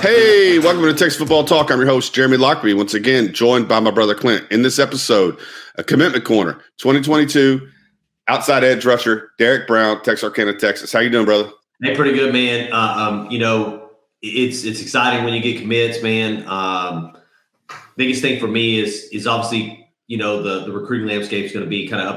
Hey, welcome to Texas Football Talk. I'm your host, Jeremy Lockerbie, once again joined by my brother Clint. In this episode, a commitment corner, 2022 outside edge rusher, Derrick Brown, Texarkana, Texas. How you doing, brother? Hey, pretty good, man. It's exciting when you get commits, man. Biggest thing for me is obviously, the recruiting landscape is going to be kind of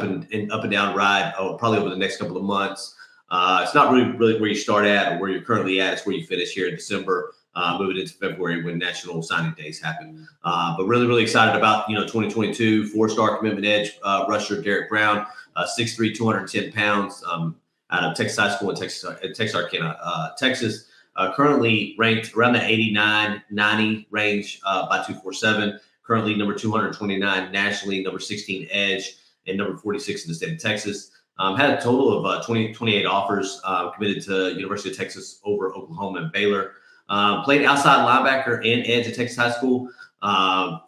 up and down ride, probably over the next couple of months. It's not really where you start at or where you're currently at. It's where you finish here in December, moving into February when national signing days happen. But really, really excited about, 2022 four-star commitment edge rusher Derrick Brown, 6'3", 210 pounds, out of Texas High School in Texarkana, Texas. Currently ranked around the 89-90 range by 247. Currently number 229 nationally, number 16 edge, and number 46 in the state of Texas. Had a total of 28 offers, committed to University of Texas over Oklahoma and Baylor. Played outside linebacker and edge at Texas High School.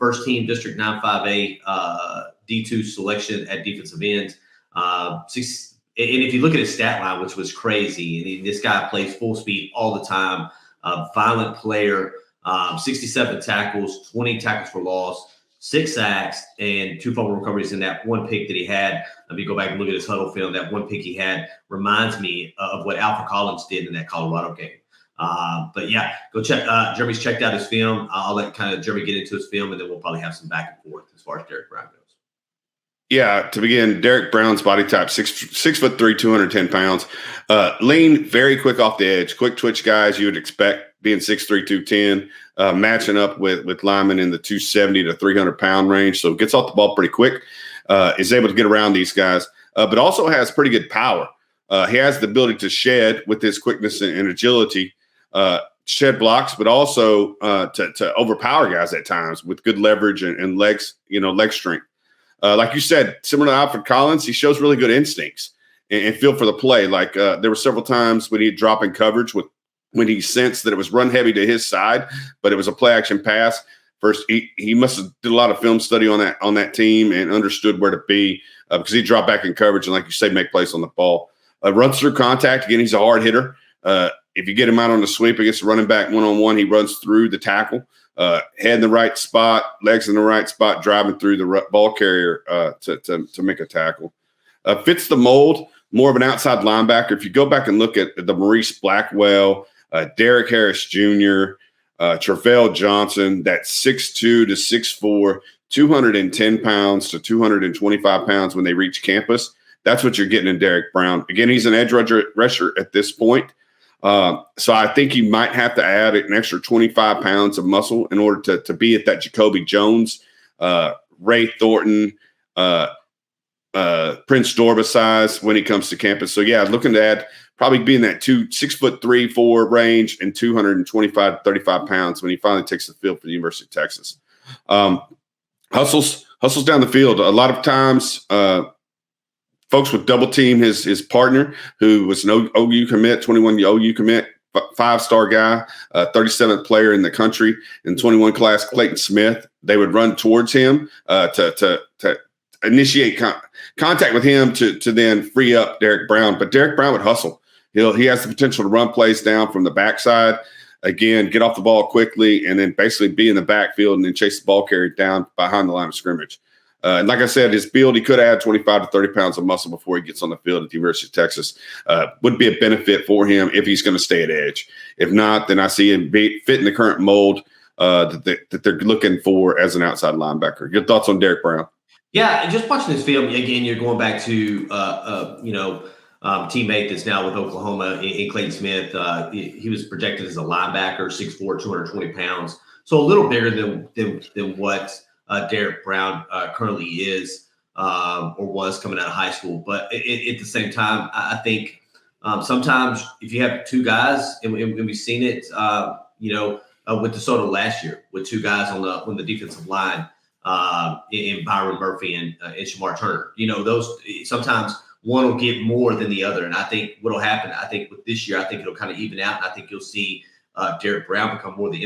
First team District 9-5A D2 selection at defensive end. And if you look at his stat line, which was crazy, this guy plays full speed all the time, violent player, 67 tackles, 20 tackles for loss, 6 sacks, and 2 fumble recoveries in that one pick that he had. If you go back and look at his huddle film, that one pick he had reminds me of what Alfred Collins did in that Colorado game. But yeah, go check. Jeremy's checked out his film. I'll let kind of Jeremy get into his film, and then we'll probably have some back and forth as far as Derrick Brown goes. Yeah, to begin, Derrick Brown's body type, 6'3", 210 pounds. Lean, very quick off the edge, quick twitch guys you would expect being 6'3", 210, matching up with linemen in the 270 to 300 pound range. So gets off the ball pretty quick, is able to get around these guys, but also has pretty good power. He has the ability to shed with his quickness and agility, shed blocks, but also to overpower guys at times with good leverage and legs, leg strength. Like you said, similar to Alfred Collins, he shows really good instincts and feel for the play. Like there were several times when he'd drop in coverage when he sensed that it was run heavy to his side, but it was a play action pass. First, he must have did a lot of film study on that team and understood where to be because he dropped back in coverage and, like you say, make plays on the ball. Runs through contact. Again, he's a hard hitter. If you get him out on the sweep against the running back one-on-one, he runs through the tackle. Head in the right spot, legs in the right spot, driving through the ball carrier to make a tackle. Fits the mold, more of an outside linebacker. If you go back and look at the Maurice Blackwell, Derek Harris Jr., Travell Johnson, that 6'2" to 6'4", 210 pounds to 225 pounds when they reach campus. That's what you're getting in Derrick Brown. Again, he's an edge rusher at this point. So I think he might have to add an extra 25 pounds of muscle in order to be at that Jacoby Jones, Ray Thornton, Prince Dorba size when he comes to campus. So yeah, looking to add probably be in that 6'3", 4 range and 225 to 35 pounds when he finally takes the field for the University of Texas. Hustles down the field. A lot of times, folks would double team his partner, who was an OU commit, 21 OU commit, 5-star guy, 37th player in the country in 21 class, Clayton Smith. They would run towards him to initiate contact with him to then free up Derrick Brown. But Derrick Brown would hustle. He has the potential to run plays down from the backside, again, get off the ball quickly, and then basically be in the backfield and then chase the ball carrier down behind the line of scrimmage. And like I said, his build, he could add 25 to 30 pounds of muscle before he gets on the field at the University of Texas. Would be a benefit for him if he's going to stay at edge. If not, then I see him fitting the current mold that they're looking for as an outside linebacker. Your thoughts on Derrick Brown? Yeah, just watching this film, again, you're going back to, teammate that's now with Oklahoma in Clayton Smith. He was projected as a linebacker, 6'4", 220 pounds. So a little bigger than what Derrick Brown currently is or was coming out of high school. But at the same time, I think sometimes if you have two guys, and we've seen it, with DeSoto last year, with two guys on the defensive line, in Byron Murphy and Shamar Turner, those sometimes one will get more than the other. And I think what'll happen, with this year, I think it'll kind of even out. And I think you'll see Derrick Brown become more the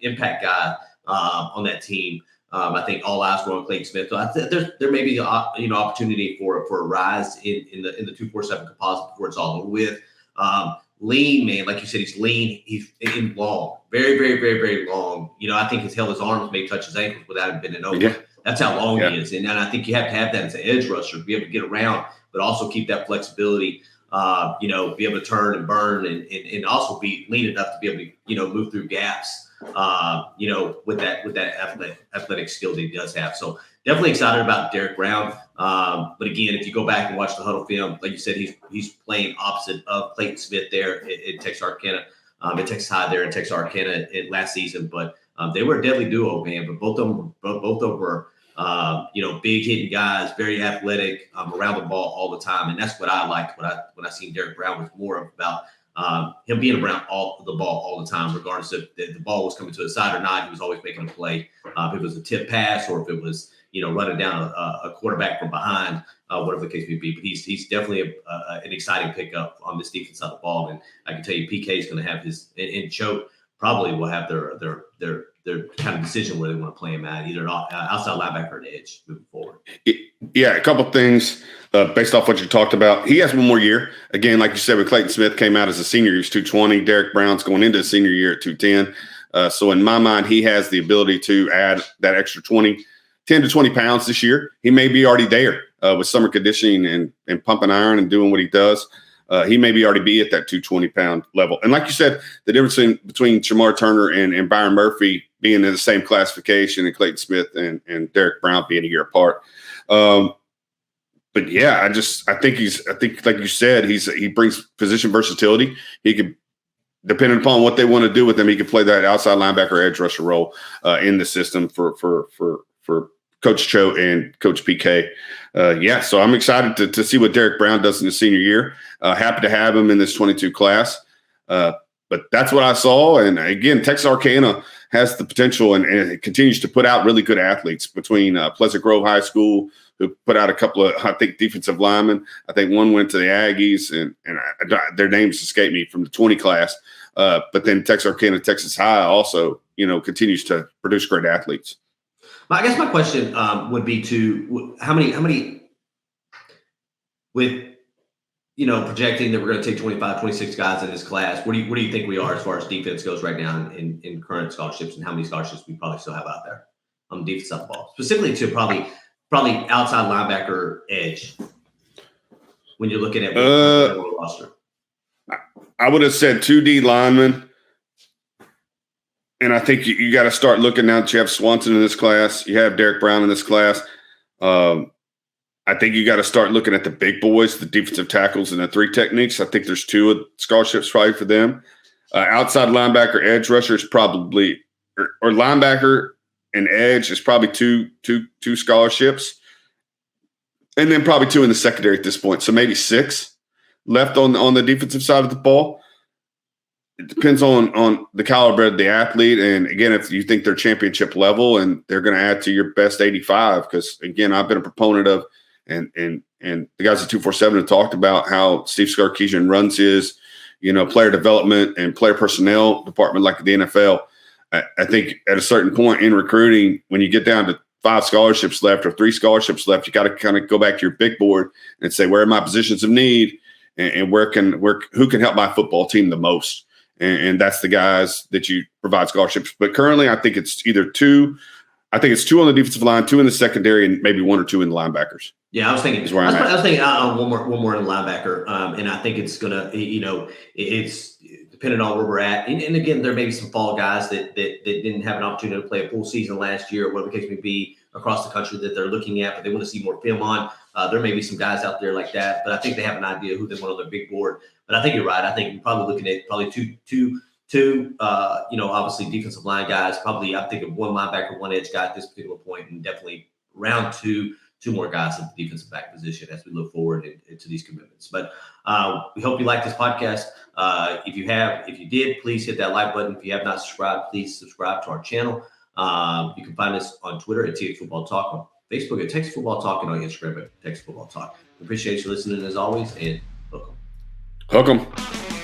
impact guy on that team. I think all eyes were on Clayton Smith. So there may be opportunity for a rise in the 247 composite before it's all over with. lean, man. Like you said, he's lean. He's in long, very, very, very, very long. I think he's held his arms, maybe touch his ankles without him bending over. Yeah. That's how long he is. And I think you have to have that as an edge rusher to be able to get around, but also keep that flexibility, be able to turn and burn and also be lean enough to be able to, move through gaps, with that athletic skill that he does have. So definitely excited about Derrick Brown. But again, if you go back and watch the huddle film, like you said, he's playing opposite of Clayton Smith there at Texarkana, at Texas High there in Texarkana last season. But they were a deadly duo, man. But both of them were, big hitting guys, very athletic, around the ball all the time. And that's what I liked when I seen Derrick Brown, was more about him being around the ball all the time, regardless if the ball was coming to his side or not. He was always making a play. If it was a tip pass or if it was, running down a quarterback from behind, whatever the case may be. But he's definitely an exciting pickup on this defense side of the ball. And I can tell you, PK is going to have his, and Choate probably will have their kind of decision where they want to play him at, either outside linebacker or edge moving forward. Yeah, a couple of things based off what you talked about. He has one more year. Again, like you said, with Clayton Smith came out as a senior, he was 220. Derrick Brown's going into his senior year at 210. So in my mind, he has the ability to add that extra 10 to 20 pounds this year. He may be already there with summer conditioning and pumping iron and doing what he does. He may be already be at that 220-pound level. And like you said, the difference between Shamar Turner and Byron Murphy being in the same classification and Clayton Smith and Derrick Brown being a year apart. But yeah, I think like you said, he brings position versatility. He could, depending upon what they want to do with him, he could play that outside linebacker edge rusher role in the system for Coach Choate and Coach PK. So I'm excited to see what Derrick Brown does in his senior year. Happy to have him in this 22 class. But that's what I saw. And again, Texarkana has the potential and it continues to put out really good athletes between Pleasant Grove High School, who put out a couple of, I think, defensive linemen. I think one went to the Aggies, and their names escape me, from the 20 class. But then Texarkana, Texas High also, continues to produce great athletes. I guess my question would be to how many with, projecting that we're going to take 25, 26 guys in this class, where do you think we are as far as defense goes right now in current scholarships, and how many scholarships we probably still have out there on the defense side of the ball, specifically to probably outside linebacker edge when you're looking at the roster? I would have said 2D linemen. And I think you got to start looking now that you have Swanson in this class, you have Derrick Brown in this class. I think you got to start looking at the big boys, the defensive tackles, and the three techniques. I think there's 2 scholarships probably for them. Outside linebacker, edge rusher is probably, or linebacker and edge is probably two scholarships, and then probably 2 in the secondary at this point. So maybe 6 left on the defensive side of the ball. It depends on the caliber of the athlete. And again, if you think they're championship level and they're going to add to your best 85, because again, I've been a proponent of, and the guys at 247 have talked about how Steve Sarkisian runs his, player development and player personnel department like the NFL. I think at a certain point in recruiting, when you get down to 5 scholarships left or 3 scholarships left, you got to kind of go back to your big board and say, where are my positions of need, and who can help my football team the most? And that's the guys that you provide scholarships. But currently, I think it's either 2. I think it's 2 on the defensive line, 2 in the secondary, and maybe 1 or 2 in the linebackers. Yeah, I was thinking. I was thinking one more in the linebacker, and I think it's gonna. It's depending on where we're at. And again, there may be some fall guys that didn't have an opportunity to play a full season last year, or whatever the case may be, across the country that they're looking at, but they want to see more film on. There may be some guys out there like that, but I think they have an idea who they want on their big board. But I think you're right. I think we're probably looking at two, obviously defensive line guys. Probably I'm thinking 1 linebacker, 1 edge guy at this particular point, and definitely round 2 more guys at the defensive back position as we look forward into these commitments. But we hope you like this podcast. If you did, please hit that like button. If you have not subscribed, please subscribe to our channel. You can find us on Twitter at TX Football Talk, on Facebook at Texas Football Talk, and on Instagram at Texas Football Talk. We appreciate you listening as always, and welcome. Hook 'em.